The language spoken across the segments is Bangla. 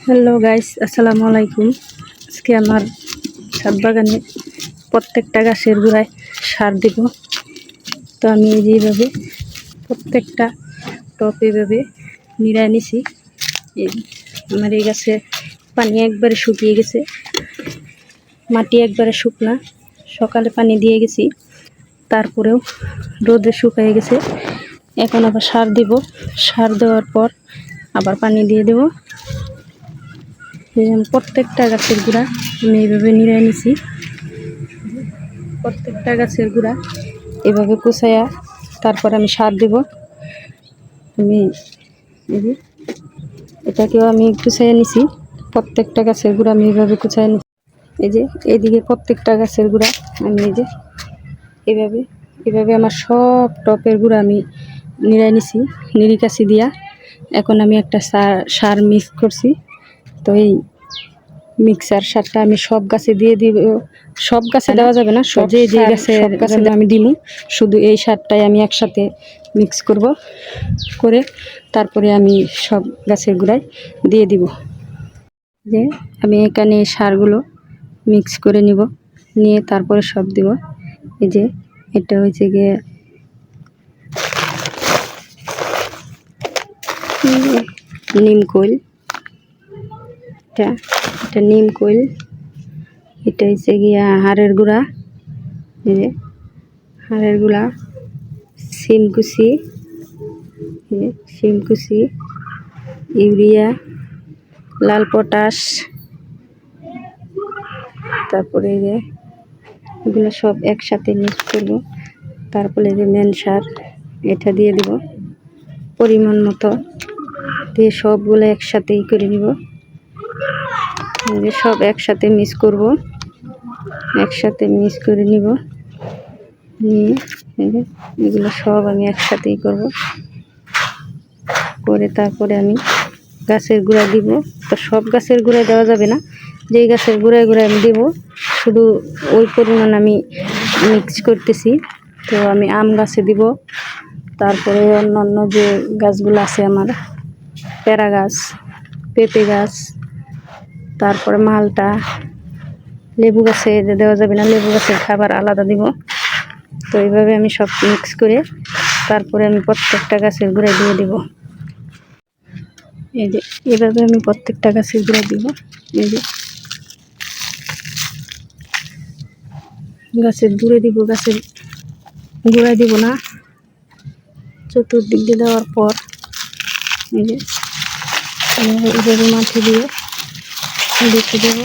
হ্যালো গাইস, আসসালামু আলাইকুম। আজকে আমার ছাদ বাগানে প্রত্যেকটা গাছের গোড়ায় সার দিব। তো আমি যেভাবে প্রত্যেকটা টপ এভাবে নিড়ায় নিছি। আমার এই গাছে পানি একবারে শুকিয়ে গেছে, মাটি একবারে শুকনা। সকালে পানি দিয়ে গেছি, তারপরেও রোদে শুকিয়ে গেছে। এখন আবার সার দিব। সার দেওয়ার পর আবার পানি দিয়ে দেব। প্রত্যেকটা গাছের গোড়া আমি এইভাবে নিড়াই নিছি। প্রত্যেকটা গাছের গোড়া এভাবে কুচাইয়া তারপর আমি সার দেব। আমি এটাকেও আমি কুচাইয়া নিছি। প্রত্যেকটা গাছের গোড়া আমি এইভাবে কুচাইয়া নিছি। এই যে এইদিকে প্রত্যেকটা গাছের গোড়া আমি এই যে এভাবে এভাবে আমার সব টপের গোড়া আমি নিড়াই নিছি নিরিকাশি দিয়া। এখন আমি একটা সার মিক্স করছি। তো এই মিক্সার সারটা আমি সব গাছে দিয়ে দিব। সব গাছে দেওয়া যাবে না, যে যে গাছে আমি দিব, শুধু এই সারটাই আমি একসাথে মিক্স করব, করে তারপরে আমি সব গাছের গোড়ায় দিয়ে দিব। যে আমি এখানে এই সারগুলো মিক্স করে নিব, নিয়ে তারপরে সব দিব। এই যে এটা হচ্ছে গিয়ে নিম কোল, এটা নিম কোল। এটা হচ্ছে গিয়া হাড়ের গুঁড়া, এই যে হাড়ের গুঁড়া, শিমকুচি, শিমকুচি, ইউরিয়া, লাল পটাশ, তারপরে এই যে এগুলো সব একসাথে মিক্স করব। তারপরে যে মেন সার এটা দিয়ে দিব পরিমাণ মতো, দিয়ে সবগুলো একসাথেই করে নিব। সব একসাথে মিক্স করব, একসাথে মিক্স করে নিব। নিয়ে এগুলো সব আমি একসাথেই করব, করে তারপরে আমি গাছের গোড়া দিব। তো সব গাছের গোড়ায় দেওয়া যাবে না, যেই গাছের গোড়ায় গোড়ায় আমি দেবো শুধু ওই পরিমাণ আমি মিক্স করতেছি। তো আমি আম গাছে দিব, তারপরে অন্য যে গাছগুলো আছে আমার, পেয়ারা গাছ, পেঁপে গাছ, তারপরে মালটা, লেবু গাছে দেওয়া যাবে না, লেবু গাছের খাবার আলাদা দিব। তো এইভাবে আমি সব মিক্স করে তারপরে আমি প্রত্যেকটা গাছের গোড়ায় দিয়ে দেব। এই যে এভাবে আমি প্রত্যেকটা গাছের গোড়ায় দিব। এই যে গাছের দূরে দিব, গাছের গোড়ায় দিব না। চতুর্দিক দিয়ে দেওয়ার পর এই যে এইভাবে মাটি দিয়ে দেখে দেবো।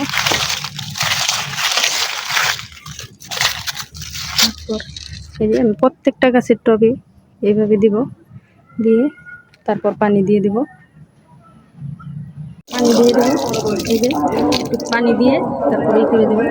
তারপর এই যে আমি প্রত্যেকটা গাছের টবে এইভাবে দিব, দিয়ে তারপর পানি দিয়ে দেব। পানি দিয়ে দেবো, এই যে একটু পানি দিয়ে তারপরে করে দেবো।